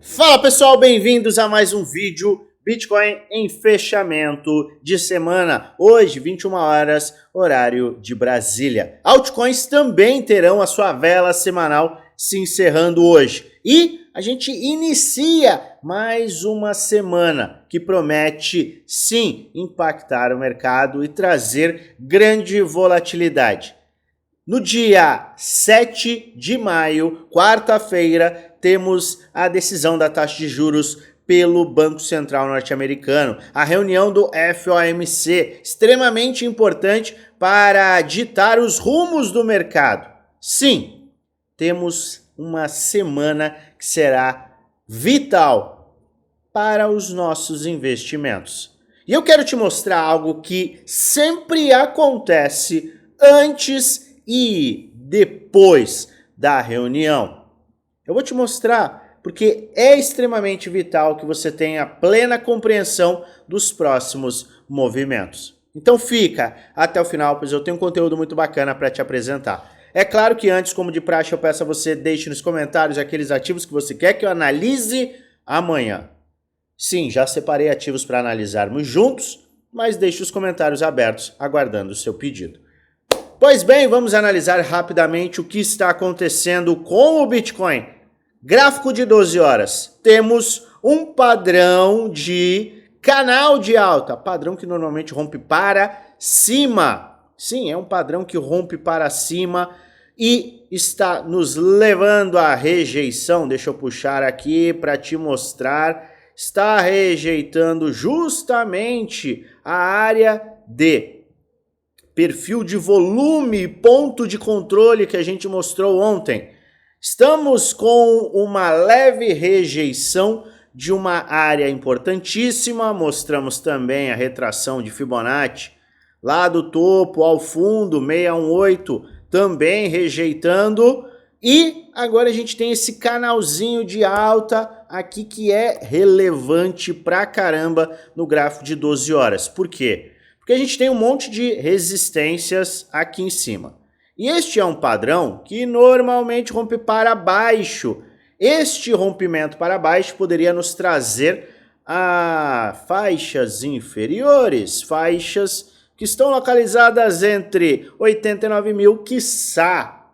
Fala pessoal, bem-vindos a mais um vídeo Bitcoin em fechamento de semana. Hoje, 21 horas, horário de Brasília. Altcoins também terão a sua vela semanal se encerrando hoje. E a gente inicia mais uma semana que promete, sim, impactar o mercado e trazer grande volatilidade. No dia 7 de maio, quarta-feira, temos a decisão da taxa de juros pelo Banco Central norte-americano, a reunião do FOMC, extremamente importante para ditar os rumos do mercado. Sim, temos uma semana que será vital para os nossos investimentos. E eu quero te mostrar algo que sempre acontece antes e depois da reunião. Eu vou te mostrar porque é extremamente vital que você tenha plena compreensão dos próximos movimentos. Então fica até o final, pois eu tenho um conteúdo muito bacana para te apresentar. É claro que antes, como de praxe, eu peço a você deixe nos comentários aqueles ativos que você quer que eu analise amanhã. Sim, já separei ativos para analisarmos juntos, mas deixe os comentários abertos aguardando o seu pedido. Pois bem, vamos analisar rapidamente o que está acontecendo com o Bitcoin. Gráfico de 12 horas. Temos um padrão de canal de alta. Padrão que normalmente rompe para cima. Sim, é um padrão que rompe para cima e está nos levando à rejeição. Deixa eu puxar aqui para te mostrar. Está rejeitando justamente a área de perfil de volume, ponto de controle que a gente mostrou ontem. Estamos com uma leve rejeição de uma área importantíssima. Mostramos também a retração de Fibonacci lá do topo ao fundo, 618, também rejeitando. E agora a gente tem esse canalzinho de alta aqui que é relevante pra caramba no gráfico de 12 horas. Por quê? Porque a gente tem um monte de resistências aqui em cima. E este é um padrão que normalmente rompe para baixo. Este rompimento para baixo poderia nos trazer a faixas inferiores, faixas que estão localizadas entre 89 mil, quiçá,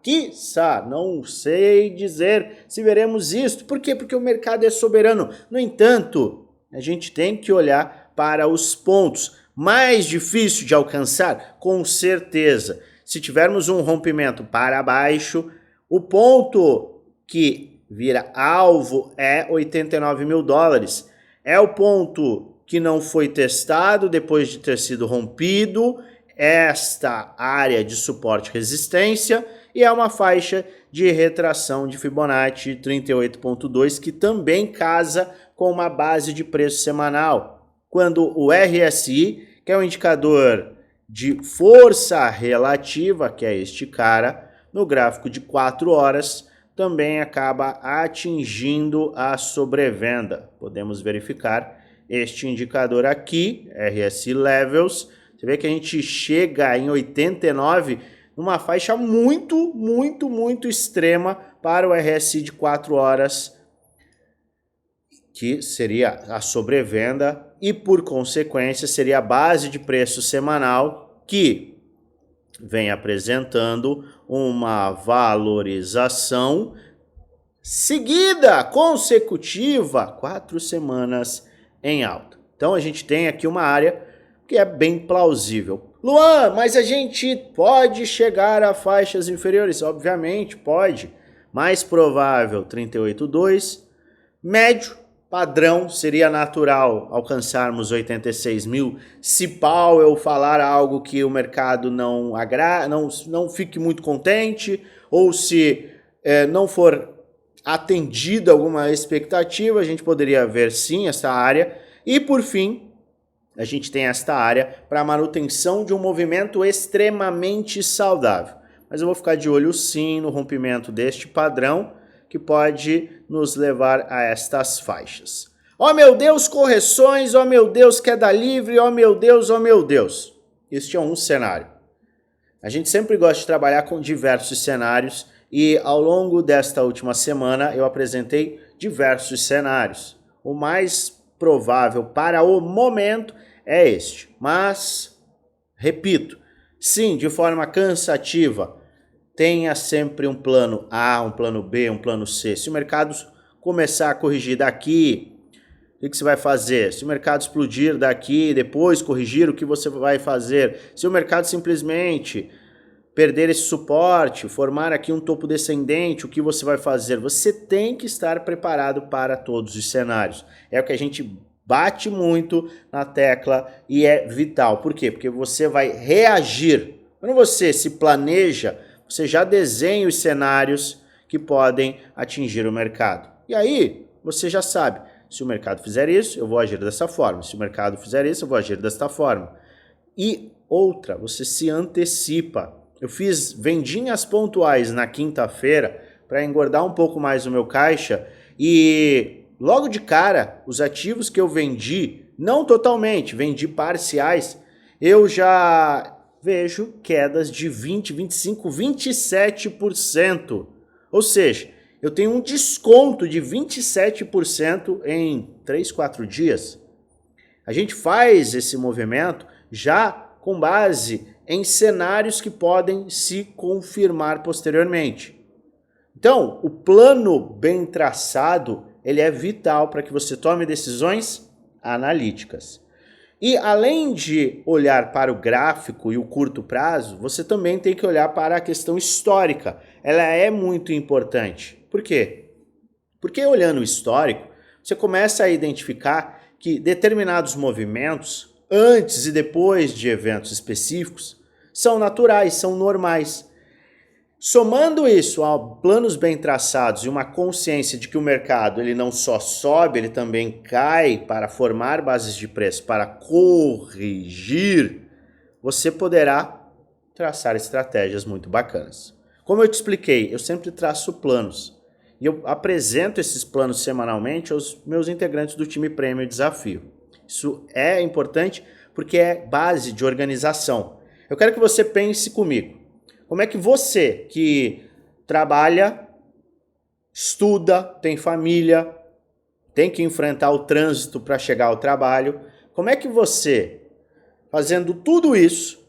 não sei dizer se veremos isso. Por quê? Porque o mercado é soberano. No entanto, a gente tem que olhar para os pontos. Mais difícil de alcançar? Com certeza. Se tivermos um rompimento para baixo, o ponto que vira alvo é 89 mil dólares. É o ponto que não foi testado depois de ter sido rompido, esta área de suporte e resistência, e é uma faixa de retração de Fibonacci 38.2 que também casa com uma base de preço semanal. Quando o RSI, que é um indicador de força relativa, que é este cara, no gráfico de 4 horas, também acaba atingindo a sobrevenda. Podemos verificar este indicador aqui, RSI Levels. Você vê que a gente chega em 89, numa faixa muito extrema para o RSI de 4 horas, que seria a sobrevenda e, por consequência, seria a base de preço semanal que vem apresentando uma valorização seguida, consecutiva, 4 semanas em alta. Então a gente tem aqui uma área que é bem plausível. Luan, mas a gente pode chegar a faixas inferiores? Obviamente pode. Mais provável 38,2, médio, padrão, seria natural alcançarmos 86 mil. Se Powell falar algo que o mercado não fique muito contente, ou se não for atendida alguma expectativa, a gente poderia ver sim essa área. E por fim, a gente tem esta área para manutenção de um movimento extremamente saudável. Mas eu vou ficar de olho sim no rompimento deste padrão, que pode nos levar a estas faixas. Oh meu Deus, correções, oh meu Deus, queda livre, oh meu Deus, oh meu Deus. Este é um cenário. A gente sempre gosta de trabalhar com diversos cenários e ao longo desta última semana eu apresentei diversos cenários. O mais provável para o momento é este, mas, repito, sim, de forma cansativa, tenha sempre um plano A, um plano B, um plano C. Se o mercado começar a corrigir daqui, o que você vai fazer? Se o mercado explodir daqui, depois corrigir, o que você vai fazer? Se o mercado simplesmente perder esse suporte, formar aqui um topo descendente, o que você vai fazer? Você tem que estar preparado para todos os cenários. É o que a gente bate muito na tecla e é vital. Por quê? Porque você vai reagir. Quando você se planeja, você já desenha os cenários que podem atingir o mercado. E aí, você já sabe, se o mercado fizer isso, eu vou agir dessa forma. Se o mercado fizer isso, eu vou agir desta forma. E outra, você se antecipa. Eu fiz vendinhas pontuais na quinta-feira para engordar um pouco mais o meu caixa e logo de cara, os ativos que eu vendi, não totalmente, vendi parciais, eu já vejo quedas de 20, 25, 27%. Ou seja, eu tenho um desconto de 27% em 3, 4 dias. A gente faz esse movimento já com base em cenários que podem se confirmar posteriormente. Então, o plano bem traçado, ele é vital para que você tome decisões analíticas. E além de olhar para o gráfico e o curto prazo, você também tem que olhar para a questão histórica. Ela é muito importante. Por quê? Porque olhando o histórico, você começa a identificar que determinados movimentos, antes e depois de eventos específicos, são naturais, são normais. Somando isso a planos bem traçados e uma consciência de que o mercado ele não só sobe, ele também cai para formar bases de preço, para corrigir, você poderá traçar estratégias muito bacanas. Como eu te expliquei, eu sempre traço planos e eu apresento esses planos semanalmente aos meus integrantes do time Prêmio Desafio. Isso é importante porque é base de organização. Eu quero que você pense comigo. Como é que você que trabalha, estuda, tem família, tem que enfrentar o trânsito para chegar ao trabalho, como é que você, fazendo tudo isso,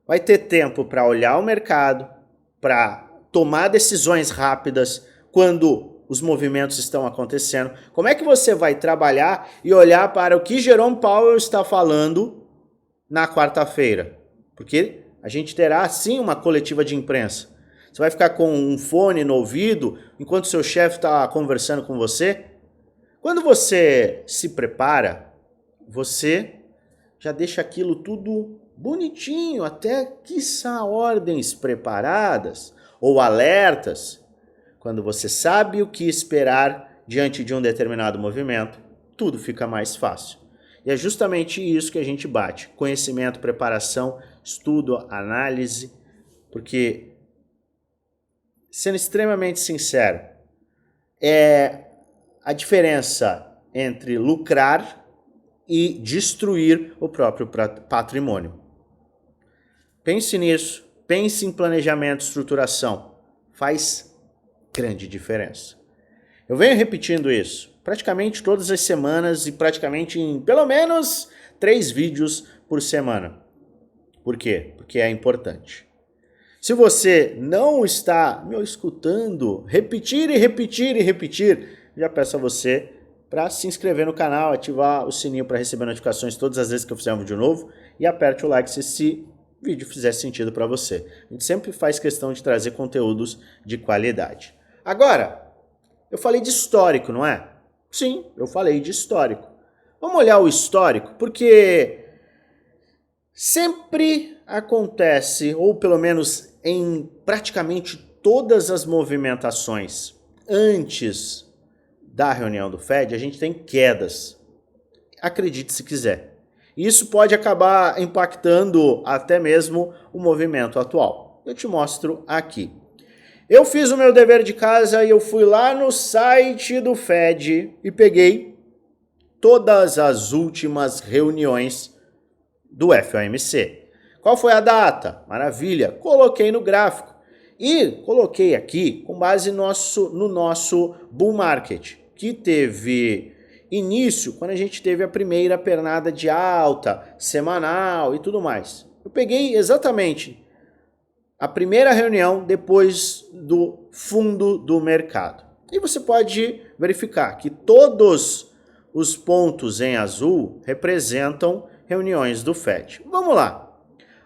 vai ter tempo para olhar o mercado, para tomar decisões rápidas quando os movimentos estão acontecendo? Como é que você vai trabalhar e olhar para o que Jerome Powell está falando na quarta-feira? Porque a gente terá sim uma coletiva de imprensa. Você vai ficar com um fone no ouvido enquanto seu chefe está conversando com você? Quando você se prepara, você já deixa aquilo tudo bonitinho, até quiçá ordens preparadas ou alertas. Quando você sabe o que esperar diante de um determinado movimento, tudo fica mais fácil. E é justamente isso que a gente bate: conhecimento, preparação, estudo, análise, porque, sendo extremamente sincero, é a diferença entre lucrar e destruir o próprio patrimônio. Pense nisso, pense em planejamento, estruturação. Faz grande diferença. Eu venho repetindo isso praticamente todas as semanas e praticamente em pelo menos 3 vídeos por semana. Por quê? Porque é importante. Se você não está me escutando, repetir e repetir e repetir, já peço a você para se inscrever no canal, ativar o sininho para receber notificações todas as vezes que eu fizer um vídeo novo e aperte o like se esse vídeo fizer sentido para você. A gente sempre faz questão de trazer conteúdos de qualidade. Agora, eu falei de histórico, não é? Sim, eu falei de histórico. Vamos olhar o histórico, porque sempre acontece, ou pelo menos em praticamente todas as movimentações antes da reunião do Fed, a gente tem quedas. Acredite se quiser. Isso pode acabar impactando até mesmo o movimento atual. Eu te mostro aqui. Eu fiz o meu dever de casa e eu fui lá no site do Fed e peguei todas as últimas reuniões do FOMC. Qual foi a data? Maravilha, coloquei no gráfico. E coloquei aqui com base no nosso bull market, que teve início quando a gente teve a primeira pernada de alta, semanal e tudo mais. Eu peguei exatamente a primeira reunião depois do fundo do mercado. E você pode verificar que todos os pontos em azul representam reuniões do FED. Vamos lá.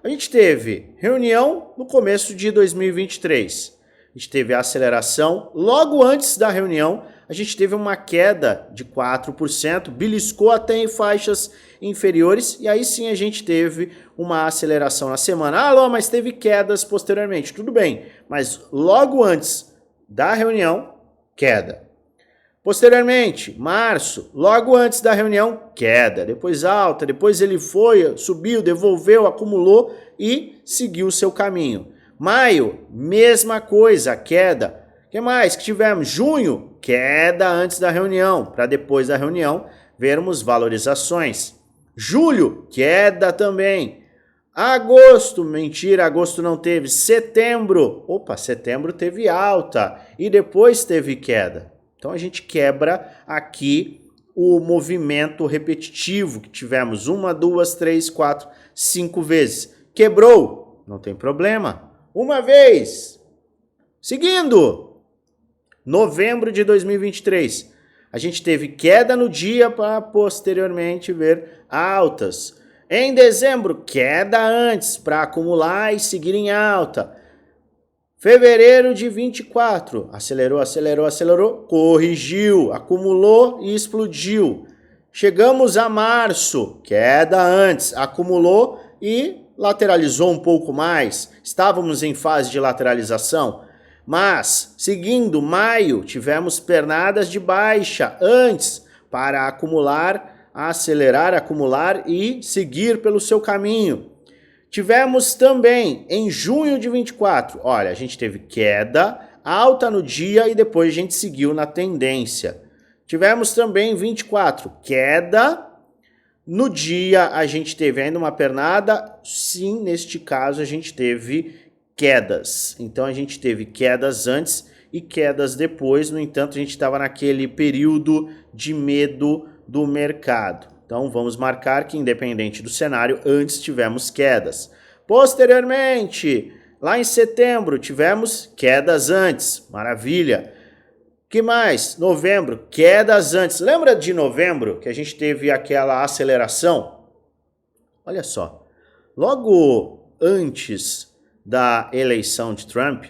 A gente teve reunião no começo de 2023. A gente teve a aceleração. Logo antes da reunião, a gente teve uma queda de 4%, beliscou até em faixas inferiores, e aí sim a gente teve uma aceleração na semana. Ah, Alô, mas teve quedas posteriormente. Tudo bem, mas logo antes da reunião, queda. Posteriormente, março, logo antes da reunião, queda, depois alta, depois ele foi, subiu, devolveu, acumulou e seguiu o seu caminho. Maio, mesma coisa, queda. O que mais que tivemos? Junho, queda antes da reunião, para depois da reunião vermos valorizações. Julho, queda também. Agosto, mentira, agosto não teve. Setembro, setembro teve alta e depois teve queda. Então a gente quebra aqui o movimento repetitivo que tivemos 1, 2, 3, 4, 5 vezes. Quebrou, não tem problema. Uma vez. Seguindo, novembro de 2023, a gente teve queda no dia para posteriormente ver altas. Em dezembro, queda antes para acumular e seguir em alta. Fevereiro de 24, acelerou, corrigiu, acumulou e explodiu. Chegamos a março, queda antes, acumulou e lateralizou um pouco mais. Estávamos em fase de lateralização, mas seguindo maio, tivemos pernadas de baixa antes para acumular, acelerar, acumular e seguir pelo seu caminho. Tivemos também em junho de 24, olha, a gente teve queda, alta no dia e depois a gente seguiu na tendência. Tivemos também em 24, queda, no dia a gente teve ainda uma pernada, sim, neste caso a gente teve quedas. Então a gente teve quedas antes e quedas depois, no entanto a gente estava naquele período de medo do mercado. Então vamos marcar que independente do cenário, antes tivemos quedas. Posteriormente, lá em setembro, tivemos quedas antes. Maravilha. Que mais? Novembro, quedas antes. Lembra de novembro que a gente teve aquela aceleração? Olha só. Logo antes da eleição de Trump,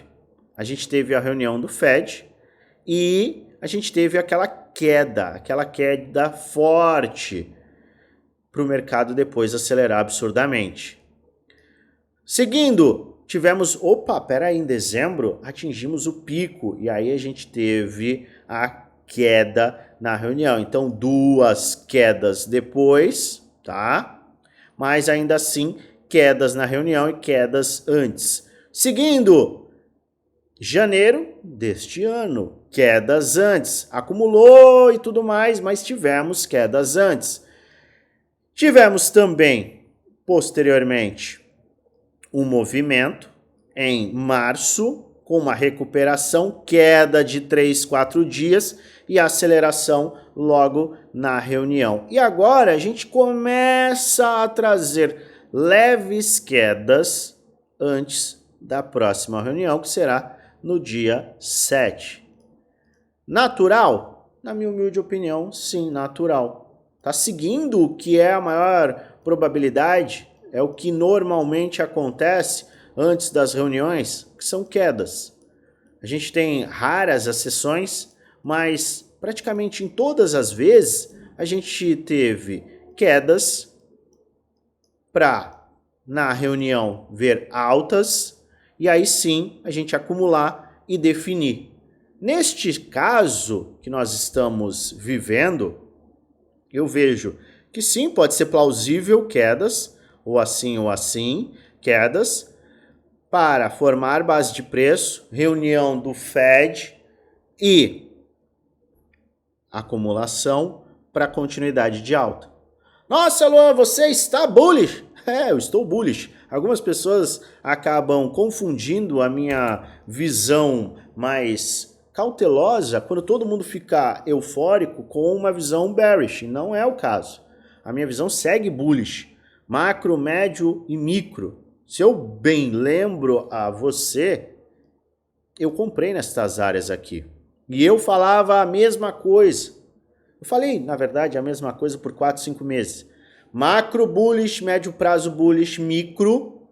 a gente teve a reunião do FED e a gente teve aquela queda forte para o mercado depois acelerar absurdamente. Seguindo, tivemos, em dezembro atingimos o pico e aí a gente teve a queda na reunião. Então, 2 quedas depois, tá? Mas ainda assim, quedas na reunião e quedas antes. Seguindo, janeiro deste ano, quedas antes. Acumulou e tudo mais, mas tivemos quedas antes. Tivemos também, posteriormente, um movimento em março, com uma recuperação, queda de 3, 4 dias e aceleração logo na reunião. E agora a gente começa a trazer leves quedas antes da próxima reunião, que será no dia 7. Natural? Na minha humilde opinião, sim, natural. Está seguindo o que é a maior probabilidade, é o que normalmente acontece antes das reuniões, que são quedas. A gente tem raras exceções, mas praticamente em todas as vezes a gente teve quedas para, na reunião, ver altas e aí sim a gente acumular e definir. Neste caso que nós estamos vivendo, eu vejo que sim, pode ser plausível quedas, ou assim, quedas, para formar base de preço, reunião do FED e acumulação para continuidade de alta. Nossa, Luan, você está bullish? Eu estou bullish. Algumas pessoas acabam confundindo a minha visão mais cautelosa quando todo mundo fica eufórico com uma visão bearish. Não é o caso. A minha visão segue bullish. Macro, médio e micro. Se eu bem lembro a você, eu comprei nestas áreas aqui. E eu falava a mesma coisa. Eu falei, na verdade, a mesma coisa por 4, 5 meses. Macro bullish, médio prazo bullish, micro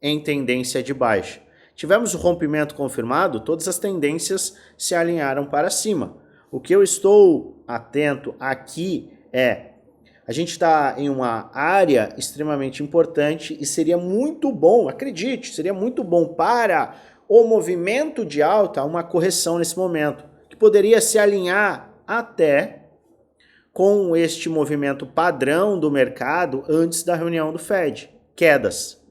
em tendência de baixa. Tivemos o rompimento confirmado, todas as tendências se alinharam para cima. O que eu estou atento aqui é, a gente está em uma área extremamente importante e seria muito bom, acredite, seria muito bom para o movimento de alta, uma correção nesse momento, que poderia se alinhar até com este movimento padrão do mercado antes da reunião do Fed, quedas.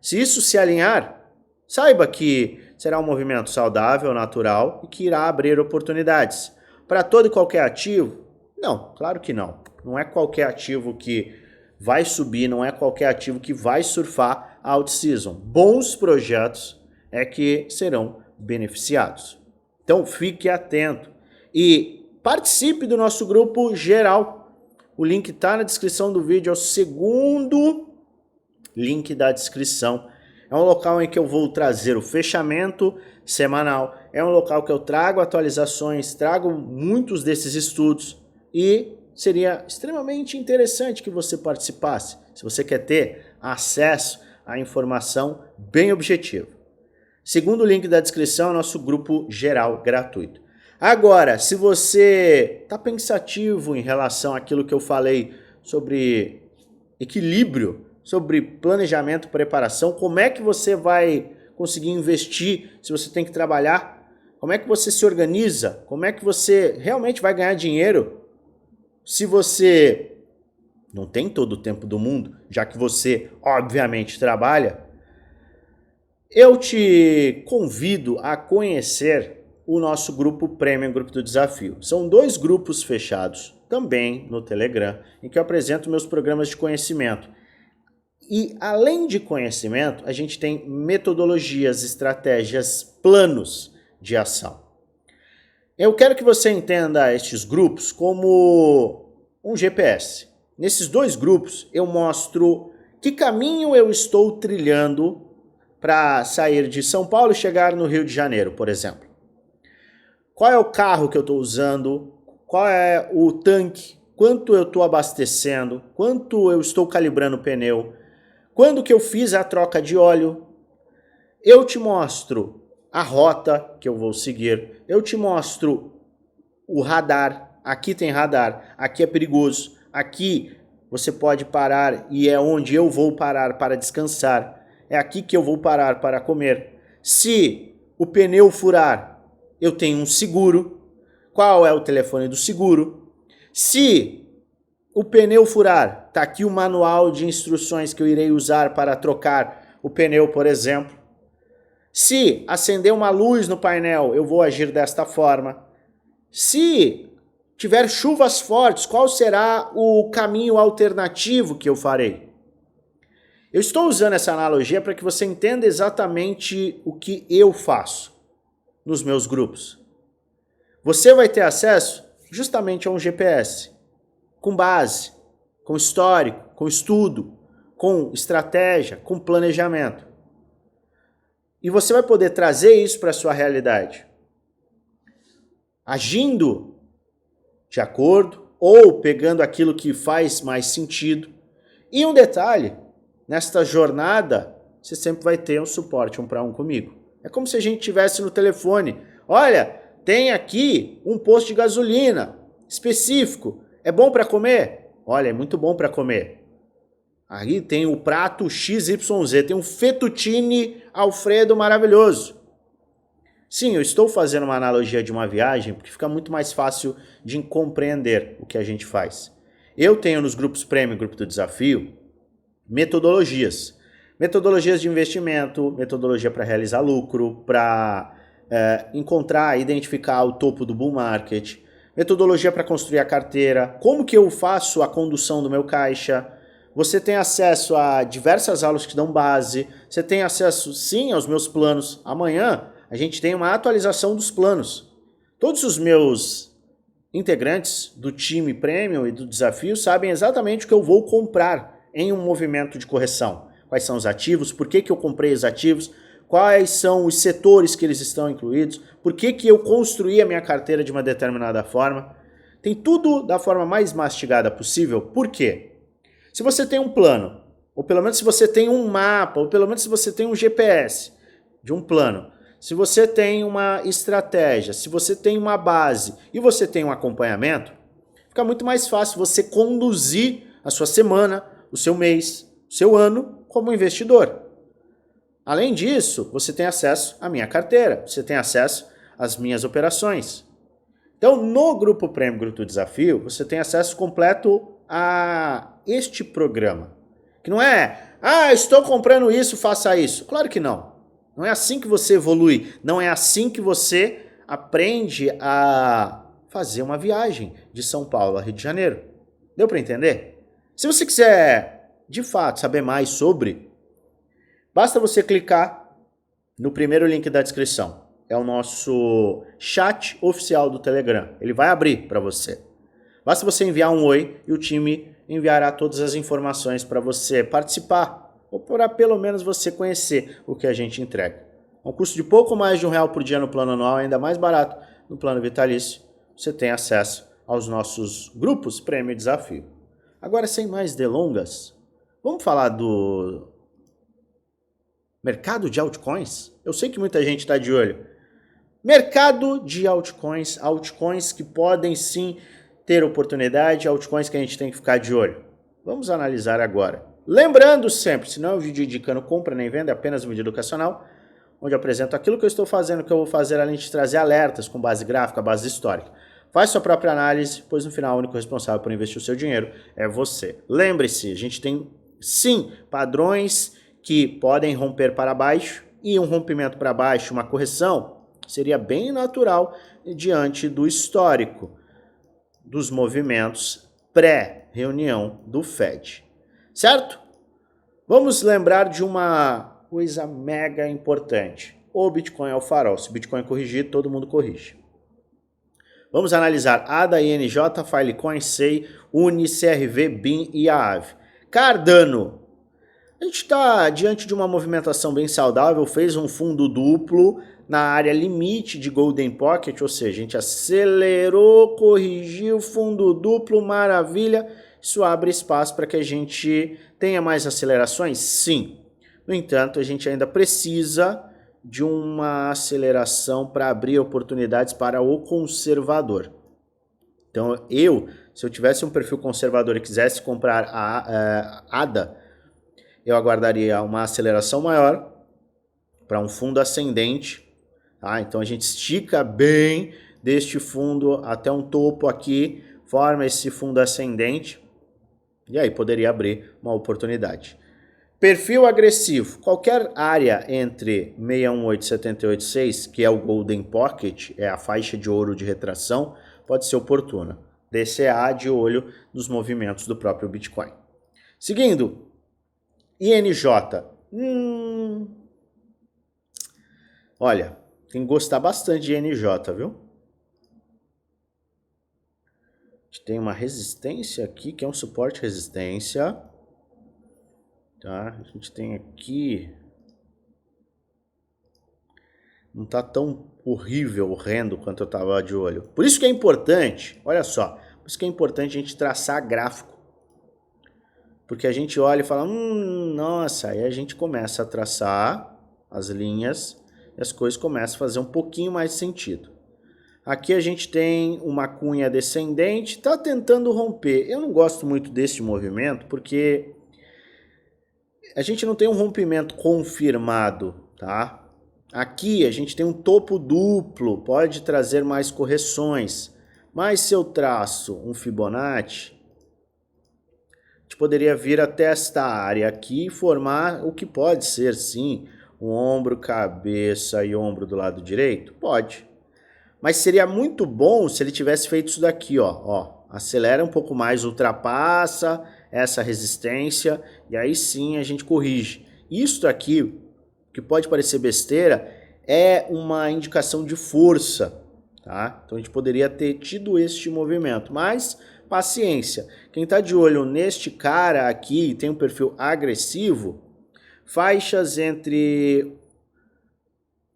Se isso se alinhar, saiba que será um movimento saudável, natural e que irá abrir oportunidades. Para todo e qualquer ativo? Não, claro que não. Não é qualquer ativo que vai subir, não é qualquer ativo que vai surfar a out-season. Bons projetos é que serão beneficiados. Então fique atento e participe do nosso grupo geral. O link está na descrição do vídeo, é o segundo link da descrição. É um local em que eu vou trazer o fechamento semanal. É um local que eu trago atualizações, trago muitos desses estudos e seria extremamente interessante que você participasse, se você quer ter acesso à informação bem objetiva. Segundo link da descrição é nosso grupo geral gratuito. Agora, se você está pensativo em relação àquilo que eu falei sobre equilíbrio, sobre planejamento, preparação, como é que você vai conseguir investir se você tem que trabalhar? Como é que você se organiza? Como é que você realmente vai ganhar dinheiro se você não tem todo o tempo do mundo, já que você obviamente trabalha? Eu te convido a conhecer o nosso grupo Premium, Grupo do Desafio. São 2 grupos fechados, também no Telegram, em que eu apresento meus programas de conhecimento. E além de conhecimento, a gente tem metodologias, estratégias, planos de ação. Eu quero que você entenda estes grupos como um GPS. Nesses 2 grupos eu mostro que caminho eu estou trilhando para sair de São Paulo e chegar no Rio de Janeiro, por exemplo. Qual é o carro que eu estou usando? Qual é o tanque? Quanto eu estou abastecendo? Quanto eu estou calibrando o pneu? Quando que eu fiz a troca de óleo? Eu te mostro a rota que eu vou seguir. Eu te mostro o radar. Aqui tem radar. Aqui é perigoso. Aqui você pode parar e é onde eu vou parar para descansar. É aqui que eu vou parar para comer. Se o pneu furar, eu tenho um seguro. Qual é o telefone do seguro? Se o pneu furar, está aqui o manual de instruções que eu irei usar para trocar o pneu, por exemplo. Se acender uma luz no painel, eu vou agir desta forma. Se tiver chuvas fortes, qual será o caminho alternativo que eu farei? Eu estou usando essa analogia para que você entenda exatamente o que eu faço nos meus grupos. Você vai ter acesso justamente a um GPS, com base, com histórico, com estudo, com estratégia, com planejamento. E você vai poder trazer isso para a sua realidade, agindo de acordo ou pegando aquilo que faz mais sentido. E um detalhe, nesta jornada, você sempre vai ter um suporte 1 para 1 comigo. É como se a gente tivesse no telefone. Olha, tem aqui um posto de gasolina específico. É bom para comer? Olha, é muito bom para comer. Aí tem o prato XYZ, tem um fettuccine Alfredo maravilhoso. Sim, eu estou fazendo uma analogia de uma viagem porque fica muito mais fácil de compreender o que a gente faz. Eu tenho nos grupos Premium, Grupo do Desafio, metodologias. Metodologias de investimento, metodologia para realizar lucro, para encontrar, identificar o topo do bull market, metodologia para construir a carteira, como que eu faço a condução do meu caixa, Você tem acesso a diversas aulas que dão base, você tem acesso sim aos meus planos. Amanhã a gente tem uma atualização dos planos. Todos os meus integrantes do time Premium e do desafio sabem exatamente o que eu vou comprar em um movimento de correção. Quais são os ativos, por que eu comprei os ativos, quais são os setores que eles estão incluídos, por que eu construí a minha carteira de uma determinada forma. Tem tudo da forma mais mastigada possível. Por quê? Se você tem um plano, ou pelo menos se você tem um mapa, ou pelo menos se você tem um GPS de um plano, se você tem uma estratégia, se você tem uma base e você tem um acompanhamento, fica muito mais fácil você conduzir a sua semana, o seu mês, o seu ano como investidor. Além disso, você tem acesso à minha carteira, você tem acesso às minhas operações. Então, no Grupo Premium Grupo Desafio, você tem acesso completo a este programa. Que não é, estou comprando isso, faça isso. Claro que não. Não é assim que você evolui. Não é assim que você aprende a fazer uma viagem de São Paulo a Rio de Janeiro. Deu para entender? Se você quiser, de fato, saber mais sobre, basta você clicar no primeiro link da descrição. É o nosso chat oficial do Telegram. Ele vai abrir para você. Basta você enviar um oi e o time enviará todas as informações para você participar ou para pelo menos você conhecer o que a gente entrega. A um custo de pouco mais de R$1 por dia no plano anual, ainda mais barato no plano vitalício, você tem acesso aos nossos grupos Prêmio e Desafio. Agora, sem mais delongas, vamos falar do mercado de altcoins? Eu sei que muita gente está de olho. Mercado de altcoins, altcoins que podem sim ter oportunidade, altcoins que a gente tem que ficar de olho. Vamos analisar agora. Lembrando sempre, se não é um vídeo indicando compra nem venda, é apenas um vídeo educacional, onde eu apresento aquilo que eu estou fazendo, que eu vou fazer além de trazer alertas com base gráfica, base histórica. Faz sua própria análise, pois no final o único responsável por investir o seu dinheiro é você. Lembre-se, a gente tem sim padrões que podem romper para baixo e um rompimento para baixo, uma correção, seria bem natural diante do histórico dos movimentos pré-reunião do Fed. Certo? Vamos lembrar de uma coisa mega importante. O Bitcoin é o farol. Se o Bitcoin corrigir, todo mundo corrige. Vamos analisar ADA, INJ, Filecoin, SEI, UNI, CRV, BIM e Aave. Cardano. A gente está diante de uma movimentação bem saudável, fez um fundo duplo na área limite de Golden Pocket, ou seja, a gente acelerou, corrigiu, fundo duplo, maravilha. Isso abre espaço para que a gente tenha mais acelerações? Sim. No entanto, a gente ainda precisa de uma aceleração para abrir oportunidades para o conservador. Então, se eu tivesse um perfil conservador e quisesse comprar a ADA, eu aguardaria uma aceleração maior para um fundo ascendente. Tá? Então a gente estica bem deste fundo até um topo aqui, forma esse fundo ascendente e aí poderia abrir uma oportunidade. Perfil agressivo, qualquer área entre 618 e 786, que é o Golden Pocket, é a faixa de ouro de retração, pode ser oportuna. DCA de olho nos movimentos do próprio Bitcoin. Seguindo, INJ. Olha, tem que gostar bastante de INJ, viu? A gente tem uma resistência aqui, que é um suporte resistência. Tá? A gente tem aqui... Não tá tão horrível, horrendo quanto eu tava de olho. Por isso que é importante, olha só, por isso que é importante a gente traçar gráfico. Porque a gente olha e fala, nossa, aí a gente começa a traçar as linhas e as coisas começam a fazer um pouquinho mais de sentido. Aqui a gente tem uma cunha descendente, está tentando romper. Eu não gosto muito desse movimento porque a gente não tem um rompimento confirmado, tá? Aqui a gente tem um topo duplo, pode trazer mais correções. Mas se eu traço um Fibonacci, a gente poderia vir até esta área aqui e formar o que pode ser, sim, um ombro, cabeça e ombro do lado direito? Pode. Mas seria muito bom se ele tivesse feito isso daqui, ó, acelera um pouco mais, ultrapassa essa resistência e aí sim a gente corrige. Isso aqui, que pode parecer besteira, é uma indicação de força, tá? Então a gente poderia ter tido este movimento, mas paciência. Quem está de olho neste cara aqui, tem um perfil agressivo, faixas entre...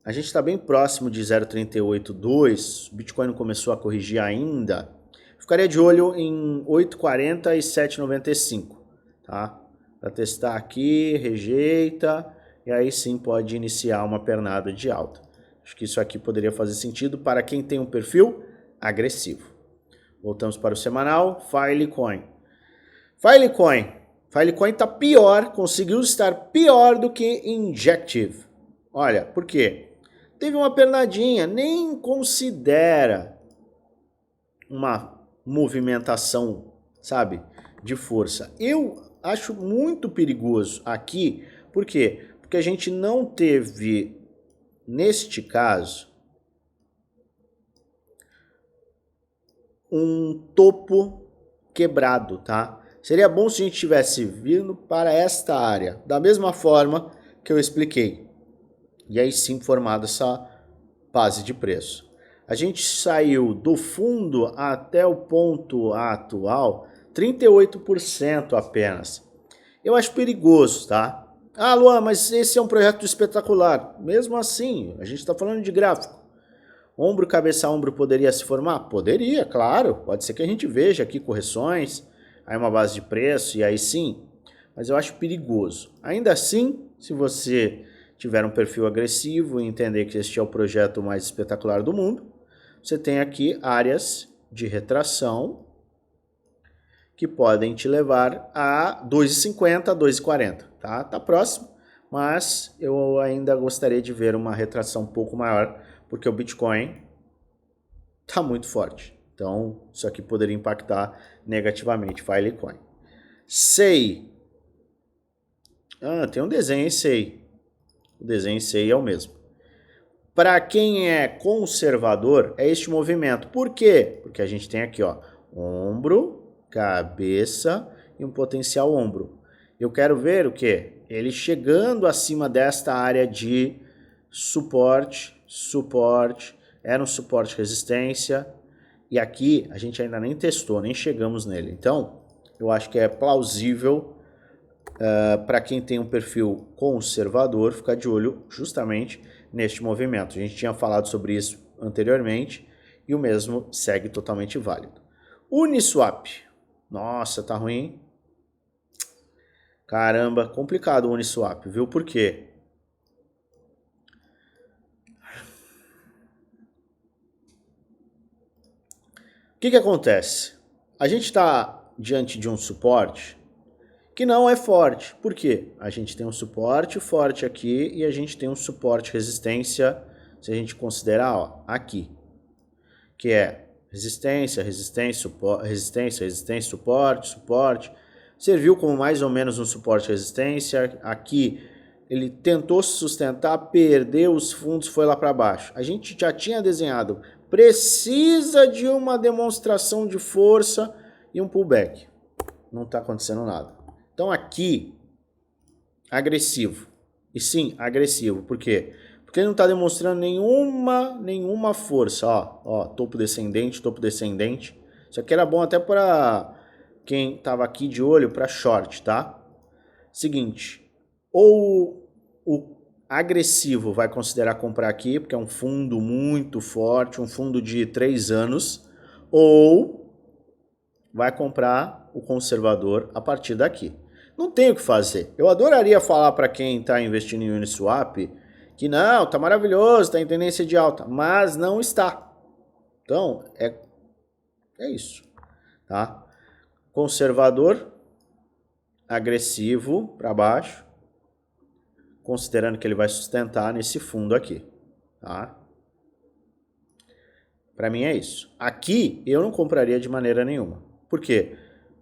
A gente está bem próximo de 0,382, o Bitcoin não começou a corrigir ainda. Ficaria de olho em 8,40 e 7,95, tá? Para testar aqui, rejeita, e aí sim pode iniciar uma pernada de alta. Acho que isso aqui poderia fazer sentido para quem tem um perfil agressivo. Voltamos para o semanal, Filecoin. Filecoin está pior, conseguiu estar pior do que Injective. Olha, por quê? Teve uma pernadinha, nem considera uma movimentação, sabe, de força. Eu acho muito perigoso aqui, por quê? Porque a gente não teve, neste caso, um topo quebrado, tá? Seria bom se a gente tivesse vindo para esta área, da mesma forma que eu expliquei. E aí sim formada essa base de preço. A gente saiu do fundo até o ponto atual 38% apenas. Eu acho perigoso, tá? Ah, Luan, mas esse é um projeto espetacular. Mesmo assim, a gente está falando de gráfico. Ombro, cabeça, ombro poderia se formar? Poderia, claro. Pode ser que a gente veja aqui correções, aí uma base de preço e aí sim. Mas eu acho perigoso. Ainda assim, se você tiver um perfil agressivo e entender que este é o projeto mais espetacular do mundo, você tem aqui áreas de retração que podem te levar a 2,50, 2,40, tá? Tá próximo, mas eu ainda gostaria de ver uma retração um pouco maior, porque o Bitcoin tá muito forte. Então, isso aqui poderia impactar negativamente Filecoin. SEI. Tem um desenho em SEI. O desenho em SEI é o mesmo. Para quem é conservador, é este movimento. Por quê? Porque a gente tem aqui, ó, ombro, cabeça e um potencial ombro. Eu quero ver o quê? Ele chegando acima desta área de suporte, era um suporte resistência, e aqui a gente ainda nem testou, nem chegamos nele. Então, eu acho que é plausível para quem tem um perfil conservador ficar de olho justamente neste movimento. A gente tinha falado sobre isso anteriormente e o mesmo segue totalmente válido. Uniswap. Nossa, tá ruim. Caramba, complicado o Uniswap, viu? Por quê? O que acontece? A gente está diante de um suporte que não é forte. Por quê? A gente tem um suporte forte aqui e a gente tem um suporte resistência, se a gente considerar, ó, aqui, que é resistência, suporte. Serviu como mais ou menos um suporte resistência. Aqui ele tentou se sustentar, perdeu os fundos, foi lá para baixo. A gente já tinha desenhado, precisa de uma demonstração de força e um pullback. Não está acontecendo nada. Então aqui, agressivo. E sim, agressivo. Por quê? Porque ele não está demonstrando nenhuma força. Ó, topo descendente. Isso aqui era bom até para quem estava aqui de olho para short, tá? Seguinte, ou o agressivo vai considerar comprar aqui, porque é um fundo muito forte, um fundo de 3 anos, ou vai comprar o conservador a partir daqui. Não tem o que fazer. Eu adoraria falar para quem está investindo em Uniswap que não, tá maravilhoso, tá em tendência de alta, mas não está. Então, é isso, tá? Conservador, agressivo para baixo, considerando que ele vai sustentar nesse fundo aqui, tá? Para mim é isso. Aqui eu não compraria de maneira nenhuma. Por quê?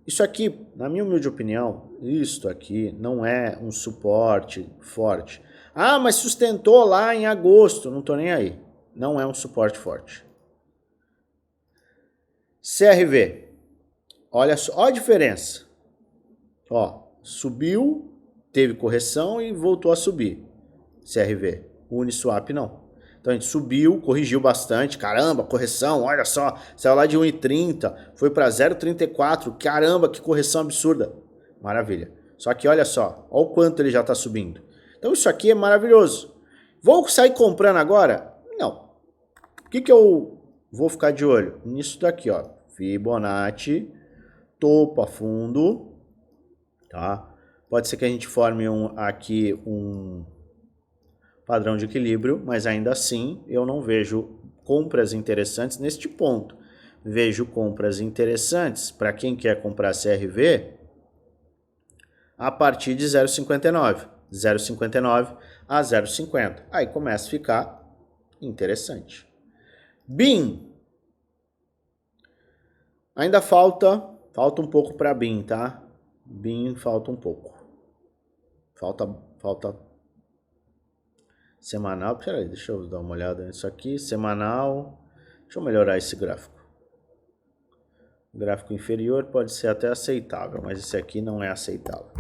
Isso aqui, na minha humilde opinião, isto aqui não é um suporte forte. Ah, mas sustentou lá em agosto. Não tô nem aí. Não é um suporte forte. CRV. olha só, olha a diferença. Ó, subiu, teve correção e voltou a subir. CRV. Uniswap não. Então a gente subiu, corrigiu bastante. Caramba, correção, olha só. Saiu lá de 1,30, foi para 0,34. Caramba, que correção absurda. Maravilha. Só que olha só, olha o quanto ele já está subindo. Então isso aqui é maravilhoso. Vou sair comprando agora? Não. O que eu vou ficar de olho? Nisso daqui, ó. Fibonacci, topo a fundo, tá? Pode ser que a gente forme aqui um padrão de equilíbrio, mas ainda assim eu não vejo compras interessantes neste ponto. Vejo compras interessantes para quem quer comprar CRV a partir de 0,59. 0,59 a 0,50. Aí começa a ficar interessante. BIM. Ainda falta um pouco para BIM, tá? BIM falta um pouco. Falta semanal. Peraí, deixa eu dar uma olhada nisso aqui. Semanal. Deixa eu melhorar esse gráfico. O gráfico inferior pode ser até aceitável, mas esse aqui não é aceitável.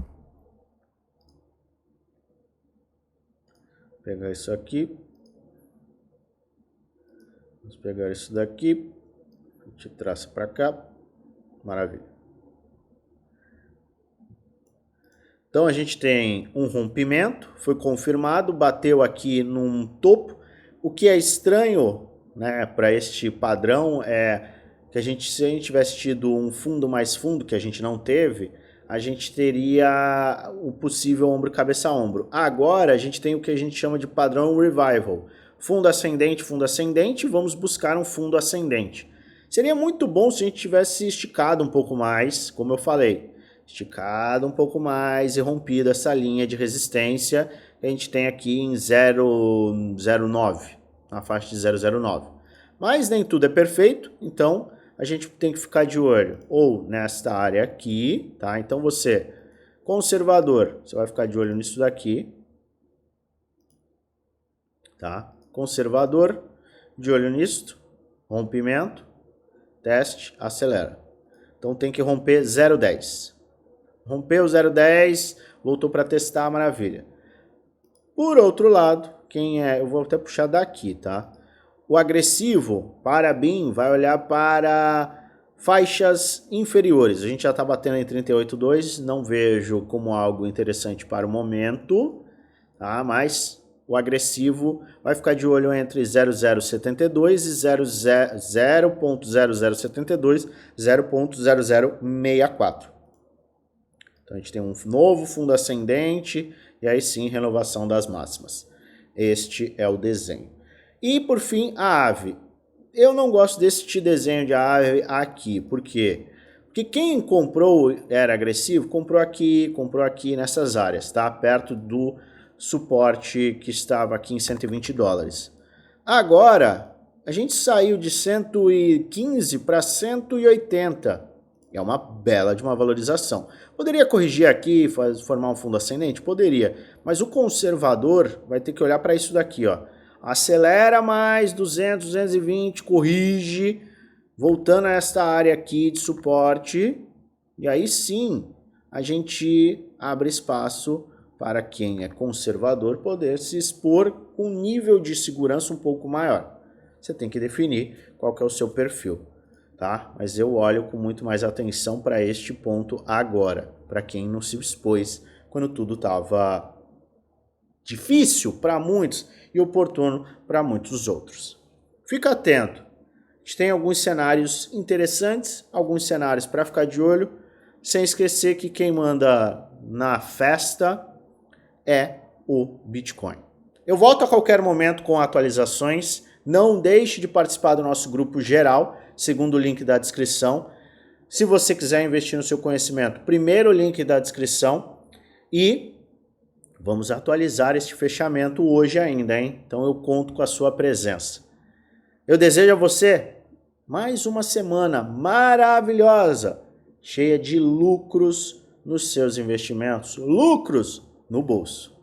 Vou pegar isso aqui. Vamos pegar isso daqui. A gente traça para cá. Maravilha. Então a gente tem um rompimento, foi confirmado, bateu aqui num topo. O que é estranho, né, para este padrão é que se a gente tivesse tido um fundo mais fundo, que a gente não teve, a gente teria o possível ombro cabeça ombro. Agora a gente tem o que a gente chama de padrão revival. Fundo ascendente, vamos buscar um fundo ascendente. Seria muito bom se a gente tivesse esticado um pouco mais, como eu falei. Esticado um pouco mais e rompido essa linha de resistência que a gente tem aqui em 0,09, na faixa de 0,09. Mas nem tudo é perfeito, então a gente tem que ficar de olho ou nesta área aqui, tá? Então você, conservador, você vai ficar de olho nisso daqui, tá? Conservador, de olho nisto, rompimento, teste, acelera. Então tem que romper 0,10. Rompeu 0,10, voltou para testar, maravilha. Por outro lado, eu vou até puxar daqui, tá? O agressivo para BIM vai olhar para faixas inferiores. A gente já está batendo em 38,2, não vejo como algo interessante para o momento, tá? Mas o agressivo vai ficar de olho entre 0,072 e 0,0072, 0,0064. Então a gente tem um novo fundo ascendente e aí sim renovação das máximas. Este é o desenho. E por fim a ave. Eu não gosto deste desenho de ave aqui. Por quê? Porque quem comprou era agressivo, comprou aqui nessas áreas, tá? Perto do suporte que estava aqui em 120 dólares. Agora a gente saiu de 115 para 180. É uma bela de uma valorização. Poderia corrigir aqui, formar um fundo ascendente? Poderia. Mas o conservador vai ter que olhar para isso daqui, ó. Acelera mais 200, 220, corrige, voltando a esta área aqui de suporte. E aí sim, a gente abre espaço para quem é conservador poder se expor com um nível de segurança um pouco maior. Você tem que definir qual que é o seu perfil. Tá? Mas eu olho com muito mais atenção para este ponto agora, para quem não se expôs quando tudo estava difícil para muitos e oportuno para muitos outros. Fica atento, a gente tem alguns cenários interessantes, alguns cenários para ficar de olho, sem esquecer que quem manda na festa é o Bitcoin. Eu volto a qualquer momento com atualizações, não deixe de participar do nosso grupo geral, segundo o link da descrição. Se você quiser investir no seu conhecimento, primeiro link da descrição. E vamos atualizar este fechamento hoje ainda, hein? Então eu conto com a sua presença. Eu desejo a você mais uma semana maravilhosa, cheia de lucros nos seus investimentos, lucros no bolso.